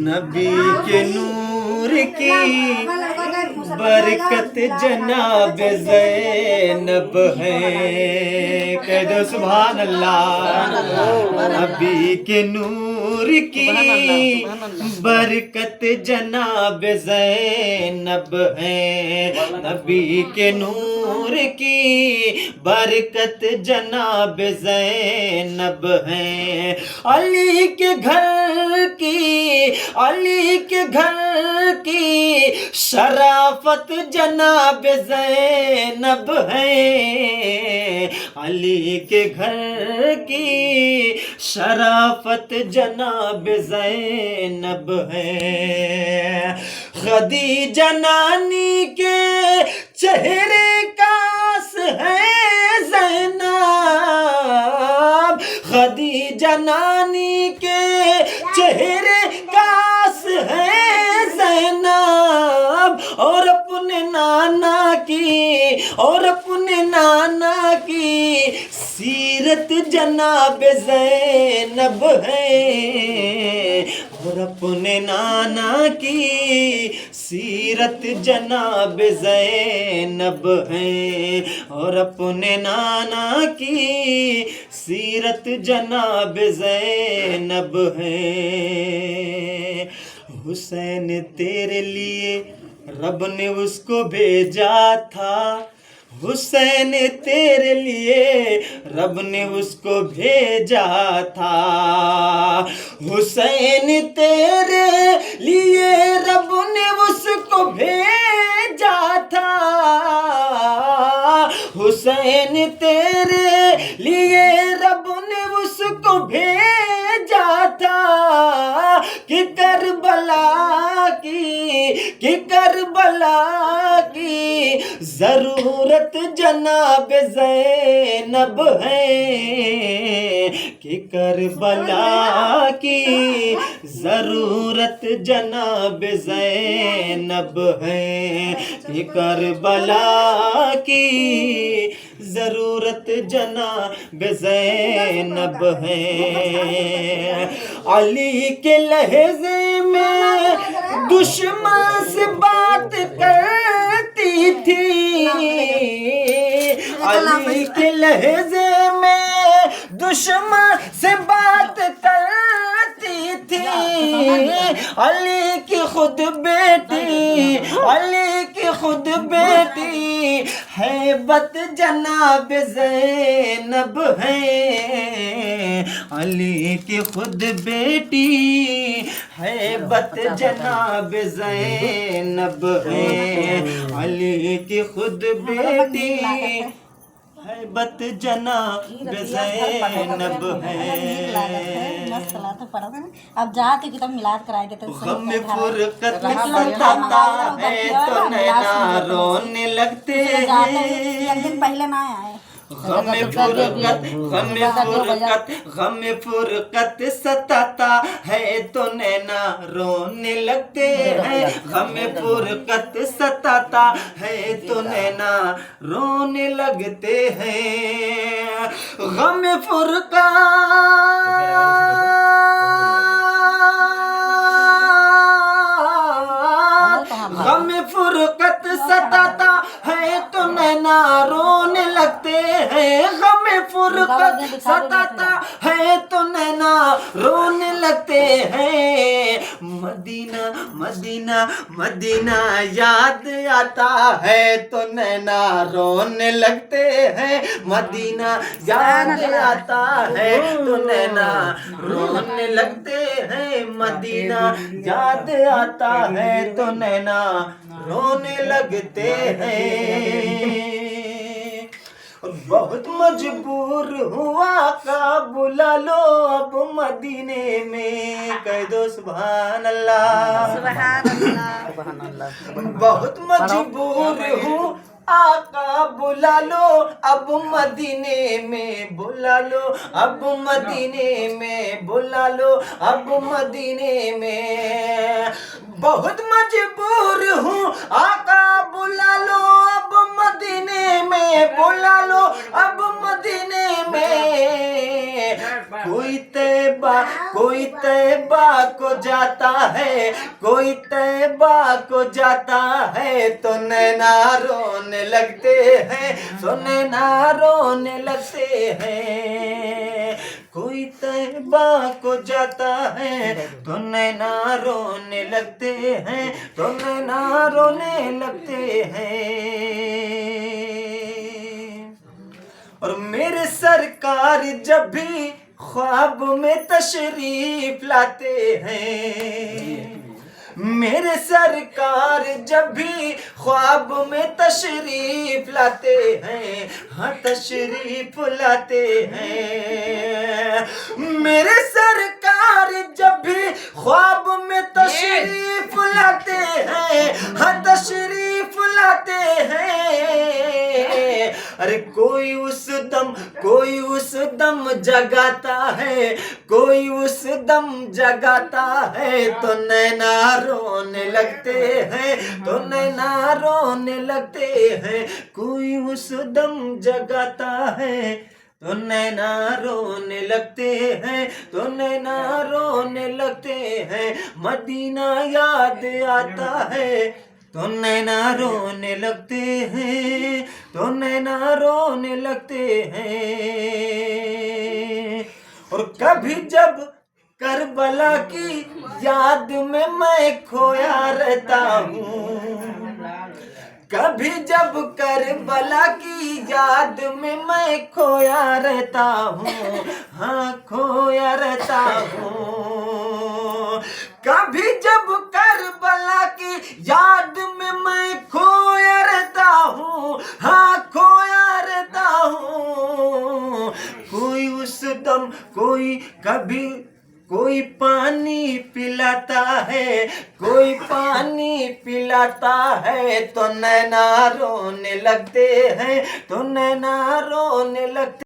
नबी के नूर की बरकत जनाब ज़ैनब है। कह दो सुभान अल्लाह। नबी के नूर की बरकत जनाब ज़ैनब है। नबी के नूर की बरकत जनाब ज़ैनब है। अली के घर की, अली के घर की शराफत जनाब ज़ैनब है। अली के घर की शराफत जनाब ज़ैनब है। खदीजा नानी के चेहरे कास है ज़ैनब। खदीजा नानी के चेहरे कास है ज़ैनब। और अपने नाना की, और अपने नाना की सीरत जनाब ज़ैनब है। और अपने नाना की सीरत जनाब ज़ैनब है। और अपने नाना की सीरत जनाब ज़ैनब है। हुसैन तेरे लिए रब ने उसको भेजा था। हुसैन तेरे लिए रब ने उसको भेजा था। हुसैन तेरे लिए रब ने उसको भेजा था। हुसैन तेरे लिए रब ने उसको भेजा था। कि करबला की, कि करबला की जरूरत जनाब ज़ैनब है। कि करबला की जरूरत जनाब ज़ैनब है। कि करबला की जरूरत जनाब ज़ैनब है। अली के लहजे में दुश्मन से बात करती थी। अली के लहजे में दुश्मन से बात करती थी। अली की खुद बेटी, अली की खुद बेटी हैबत जनाब ज़ैनब है। अली की खुद बेटी हैबत जनाब ज़ैनब है। अली की खुद बेटी हैबत जनाब ज़ैनब है। अब जाते कि तब मिलाद कराए देते। गम फुरकत सताता है तो नैना रोने लगते हैं। एक दिन पहले ना आए। गम फुरकत, गम फुरकत, गम फुरकत सताता है तो नैना रोने लगते हैं। गम फुरकत सताता है तो नैना रोने लगते हैं। गम फुरकत, गम फुरकत सताता है तो नैना रोने लगते हैं। गम फुरकत सताता है तो नैना रोने लगते हैं। मदीना मदीना मदीना याद आता है तो नैना रोने लगते हैं। मदीना याद आता है तो नैना रोने लगते हैं। मदीना याद आता है तो नैना रोने लगते हैं। बहुत मजबूर हुआ का बुला लो अब मदीने में। कह दो सुभान अल्लाह, सुभान अल्लाह, सुभान अल्लाह। बहुत मजबूर हूँ आका बुला लो अब मदीने में। बुला लो अब मदीने में, बुला लो अब मदीने में। बहुत मजबूर हूँ आका बुला लो अब मदीने में। बुला लो अब मदीने में। कोई तैबा को जाता है, कोई तैबा को जाता है तो नैना रोने लगते हैं, तो नैना रोने लगते हैं। कोई तैबा को जाता है तो नैना रोने लगते हैं, तो नैना रोने लगते हैं। और मेरे सरकार जब भी ख्वाब में तशरीफ लाते हैं, मेरे सरकार जब भी ख्वाब में तशरीफ लाते हैं, हाँ तशरीफ लाते हैं। मेरे सरकार जब भी ख्वाब में तशरीफ लाते हैं, हाँ तशरीफ लाते हैं। अरे कोई उस दम जगाता है, कोई उस दम जगाता है तो नैना रोने लगते हैं, तो नैना रोने लगते हैं। कोई उस दम जगाता है तो नैना रोने लगते हैं, तो नैना रोने लगते हैं। मदीना याद आता है तो नैना रोने लगते हैं, तो नैना रोने लगते हैं। और कभी जब करबला की याद में मैं खोया रहता हूँ, कभी जब करबला की याद में मैं खोया रहता हूँ, हाँ खोया रहता हूँ। कभी जब करबला की याद में मैं खोया रहता हूँ, हाँ खोया रहता हूँ। कोई उस दम कोई पानी पिलाता है, कोई पानी पिलाता है तो नैना रोने लगते हैं, तो नैना रोने लगते